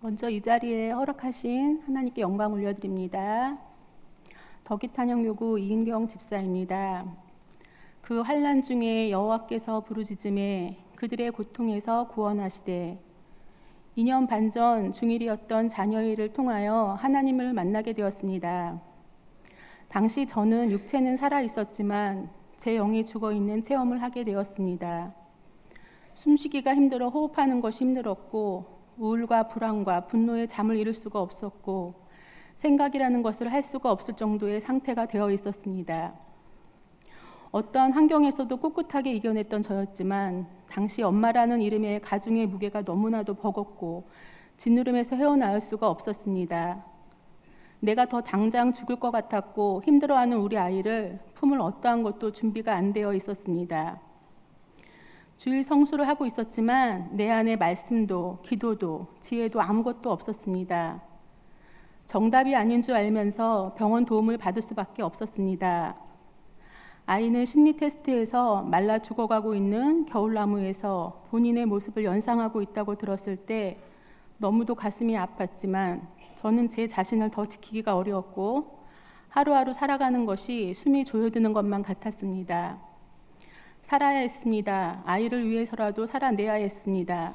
먼저 이 자리에 허락하신 하나님께 영광 올려드립니다. 덕기탄영요구 이은경 집사입니다. 그 환난 중에 여호와께서 부르짖음에 그들의 고통에서 구원하시되 2년 반 전 중일이었던 자녀의 일을 통하여 하나님을 만나게 되었습니다. 당시 저는 육체는 살아 있었지만 제 영이 죽어 있는 체험을 하게 되었습니다. 숨쉬기가 힘들어 호흡하는 것이 힘들었고 우울과 불안과 분노에 잠을 이룰 수가 없었고 생각이라는 것을 할 수가 없을 정도의 상태가 되어 있었습니다. 어떤 환경에서도 꿋꿋하게 이겨냈던 저였지만 당시 엄마라는 이름의 가중의 무게가 너무나도 버겁고 짓누름에서 헤어나올 수가 없었습니다. 내가 더 당장 죽을 것 같았고 힘들어하는 우리 아이를 품을 어떠한 것도 준비가 안 되어 있었습니다. 주일 성수를 하고 있었지만 내 안에 말씀도 기도도 지혜도 아무것도 없었습니다. 정답이 아닌 줄 알면서 병원 도움을 받을 수밖에 없었습니다. 아이는 심리 테스트에서 말라 죽어가고 있는 겨울나무에서 본인의 모습을 연상하고 있다고 들었을 때 너무도 가슴이 아팠지만 저는 제 자신을 더 지키기가 어려웠고 하루하루 살아가는 것이 숨이 조여드는 것만 같았습니다. 살아야 했습니다. 아이를 위해서라도 살아내야 했습니다.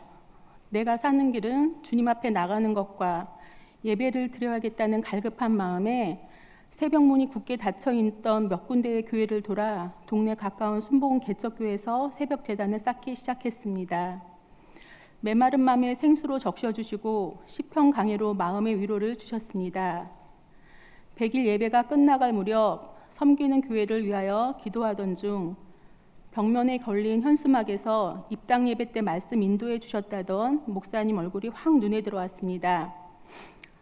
내가 사는 길은 주님 앞에 나가는 것과 예배를 드려야겠다는 갈급한 마음에 새벽문이 굳게 닫혀있던 몇 군데의 교회를 돌아 동네 가까운 순복음 개척교회에서 새벽 제단을 쌓기 시작했습니다. 메마른 마음에 생수로 적셔주시고 시편 강해로 마음의 위로를 주셨습니다. 100일 예배가 끝나갈 무렵 섬기는 교회를 위하여 기도하던 중 벽면에 걸린 현수막에서 입당 예배 때 말씀 인도해 주셨다던 목사님 얼굴이 확 눈에 들어왔습니다.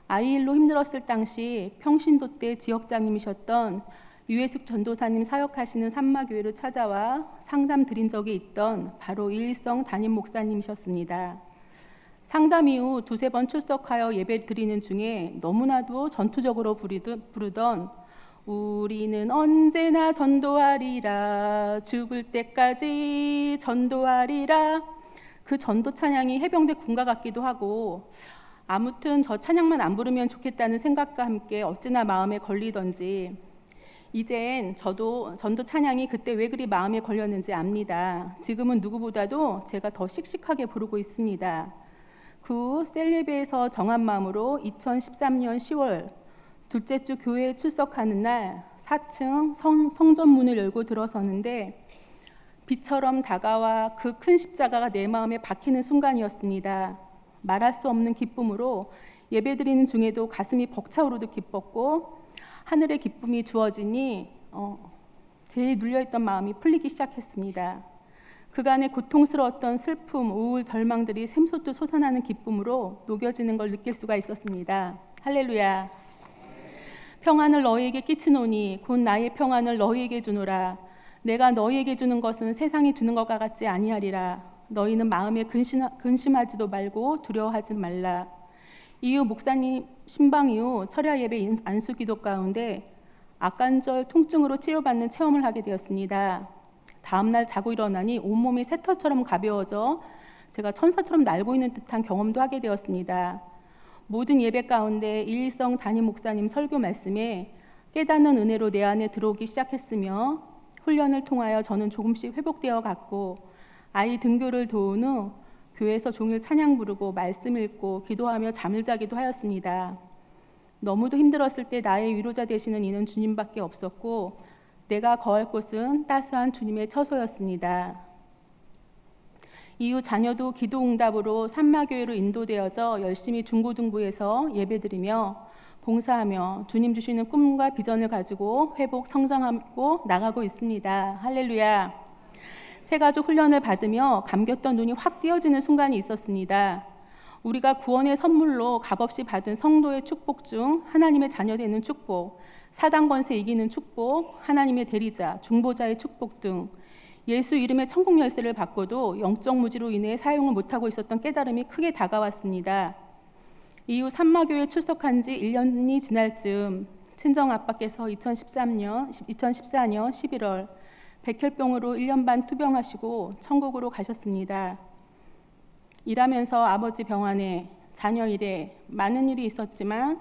아이 일로 힘들었을 당시 평신도 때 지역장님이셨던 유해숙 전도사님 사역하시는 산마교회로 찾아와 상담 드린 적이 있던 바로 이일성 담임 목사님이셨습니다. 상담 이후 두세 번 출석하여 예배 드리는 중에 너무나도 전투적으로 부르던 우리는 언제나 전도하리라 죽을 때까지 전도하리라 그 전도 찬양이 해병대 군가 같기도 하고 아무튼 저 찬양만 안 부르면 좋겠다는 생각과 함께 어찌나 마음에 걸리던지 이젠 저도 전도 찬양이 그때 왜 그리 마음에 걸렸는지 압니다. 지금은 누구보다도 제가 더 씩씩하게 부르고 있습니다. 그 후 셀예배에서 정한 마음으로 2013년 10월 둘째 주 교회에 출석하는 날 4층 성전문을 열고 들어서는데 빛처럼 다가와 그 큰 십자가가 내 마음에 박히는 순간이었습니다. 말할 수 없는 기쁨으로 예배드리는 중에도 가슴이 벅차오르듯 기뻤고 하늘의 기쁨이 주어지니 제일 눌려있던 마음이 풀리기 시작했습니다. 그간의 고통스러웠던 슬픔, 우울, 절망들이 샘솟듯 솟아나는 기쁨으로 녹여지는 걸 느낄 수가 있었습니다. 할렐루야. 평안을 너희에게 끼치노니 곧 나의 평안을 너희에게 주노라. 내가 너희에게 주는 것은 세상이 주는 것과 같지 아니하리라. 너희는 마음에 근심하지도 말고 두려워하지 말라. 이후 목사님 신방 이후 철야 예배 안수 기도 가운데 악관절 통증으로 치료받는 체험을 하게 되었습니다. 다음날 자고 일어나니 온몸이 새털처럼 가벼워져 제가 천사처럼 날고 있는 듯한 경험도 하게 되었습니다. 모든 예배 가운데 이일성 담임 목사님 설교 말씀에 깨닫는 은혜로 내 안에 들어오기 시작했으며 훈련을 통하여 저는 조금씩 회복되어 갔고 아이 등교를 도운 후 교회에서 종일 찬양 부르고 말씀 읽고 기도하며 잠을 자기도 하였습니다. 너무도 힘들었을 때 나의 위로자 되시는 이는 주님밖에 없었고 내가 거할 곳은 따스한 주님의 처소였습니다. 이후 자녀도 기도 응답으로 산마교회로 인도되어져 열심히 중고등부에서 예배드리며 봉사하며 주님 주시는 꿈과 비전을 가지고 회복 성장하고 나가고 있습니다. 할렐루야. 새가족 훈련을 받으며 감겼던 눈이 확 띄어지는 순간이 있었습니다. 우리가 구원의 선물로 값없이 받은 성도의 축복 중 하나님의 자녀 되는 축복, 사단 권세 이기는 축복, 하나님의 대리자, 중보자의 축복 등 예수 이름의 천국 열쇠를 받고도 영적 무지로 인해 사용을 못하고 있었던 깨달음이 크게 다가왔습니다. 이후 산마교회에 출석한 지 1년이 지날 즈음 친정아빠께서 2014년 11월 백혈병으로 1년 반 투병하시고 천국으로 가셨습니다. 일하면서 아버지 병환에 자녀 일에 많은 일이 있었지만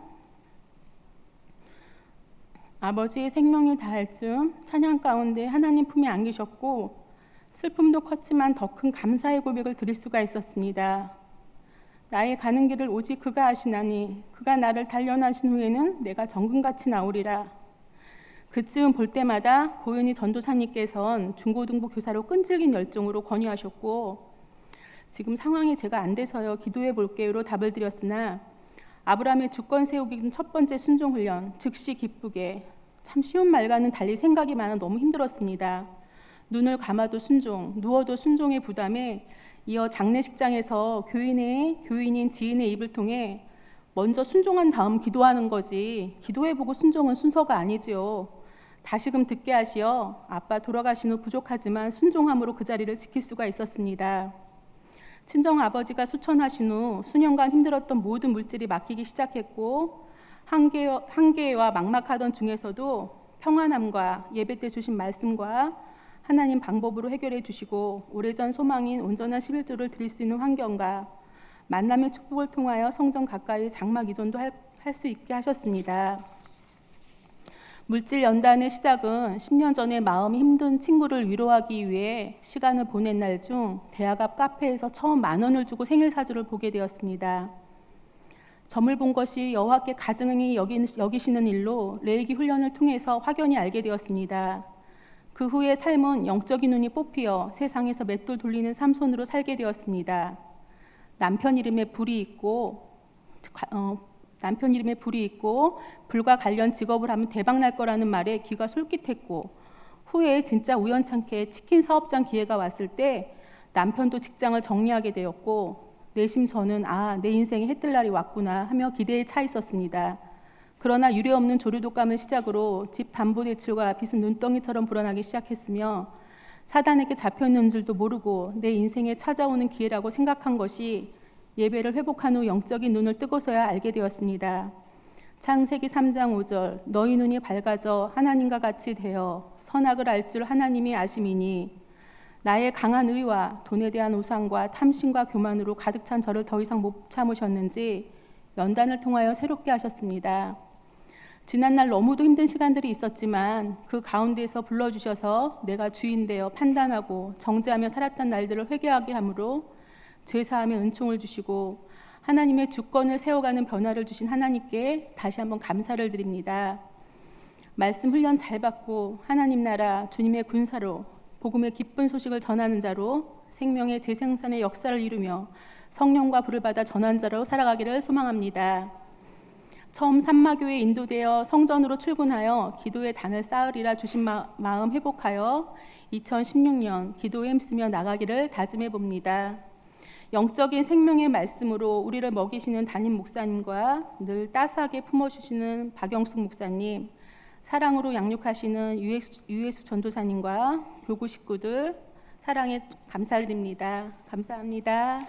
아버지의 생명이 다할 즈음 찬양 가운데 하나님 품에 안기셨고 슬픔도 컸지만 더 큰 감사의 고백을 드릴 수가 있었습니다. 나의 가는 길을 오직 그가 아시나니 그가 나를 단련하신 후에는 내가 정금같이 나오리라. 그쯤 볼 때마다 고은희 전도사님께서는 중고등부 교사로 끈질긴 열정으로 권유하셨고 지금 상황이 제가 안 돼서요 기도해 볼게요로 답을 드렸으나 아브라함의 주권 세우기 첫 번째 순종 훈련 즉시 기쁘게 참 쉬운 말과는 달리 생각이 많아 너무 힘들었습니다. 눈을 감아도 순종, 누워도 순종의 부담에 이어 장례식장에서 교인인 지인의 입을 통해 먼저 순종한 다음 기도하는 거지 기도해보고 순종은 순서가 아니지요. 다시금 듣게 하시어 아빠 돌아가신 후 부족하지만 순종함으로 그 자리를 지킬 수가 있었습니다. 친정 아버지가 수천하신 후 수년간 힘들었던 모든 물질이 막히기 시작했고 한계와 막막하던 중에서도 평안함과 예배 때 주신 말씀과 하나님 방법으로 해결해 주시고 오래전 소망인 온전한 11조를 드릴 수 있는 환경과 만남의 축복을 통하여 성전 가까이 장막 이전도 할 수 있게 하셨습니다. 물질 연단의 시작은 10년 전에 마음이 힘든 친구를 위로하기 위해 시간을 보낸 날 중 대학 앞 카페에서 처음 10,000원을 주고 생일 사주를 보게 되었습니다. 점을 본 것이 여호와께 가증히 여기시는 일로 레이기 훈련을 통해서 확연히 알게 되었습니다. 그 후에 삶은 영적인 눈이 뽑히어 세상에서 맷돌 돌리는 삼손으로 살게 되었습니다. 남편 이름에 불이 있고 불과 관련 직업을 하면 대박 날 거라는 말에 귀가 솔깃했고 후에 진짜 우연찮게 치킨 사업장 기회가 왔을 때 남편도 직장을 정리하게 되었고 내심 저는 내 인생에 해뜰 날이 왔구나 하며 기대에 차 있었습니다. 그러나 유례없는 조류독감을 시작으로 집 담보대출과 빚은 눈덩이처럼 불어나기 시작했으며 사단에게 잡혀있는 줄도 모르고 내 인생에 찾아오는 기회라고 생각한 것이 예배를 회복한 후 영적인 눈을 뜨고서야 알게 되었습니다. 창세기 3장 5절 너희 눈이 밝아져 하나님과 같이 되어 선악을 알 줄 하나님이 아심이니 나의 강한 의와 돈에 대한 우상과 탐심과 교만으로 가득 찬 저를 더 이상 못 참으셨는지 연단을 통하여 새롭게 하셨습니다. 지난날 너무도 힘든 시간들이 있었지만 그 가운데서 불러주셔서 내가 주인 되어 판단하고 정죄하며 살았던 날들을 회개하게 함으로 죄사함의 은총을 주시고 하나님의 주권을 세워가는 변화를 주신 하나님께 다시 한번 감사를 드립니다. 말씀 훈련 잘 받고 하나님 나라 주님의 군사로 복음의 기쁜 소식을 전하는 자로 생명의 재생산의 역사를 이루며 성령과 불을 받아 전한 자로 살아가기를 소망합니다. 처음 산마교에 인도되어 성전으로 출근하여 기도의 단을 쌓으리라 주신 마음 회복하여 2016년 기도에 힘쓰며 나가기를 다짐해 봅니다. 영적인 생명의 말씀으로 우리를 먹이시는 담임 목사님과 늘 따스하게 품어주시는 박영숙 목사님, 사랑으로 양육하시는 유혜수 전도사님과 교구 식구들 사랑에 감사드립니다. 감사합니다.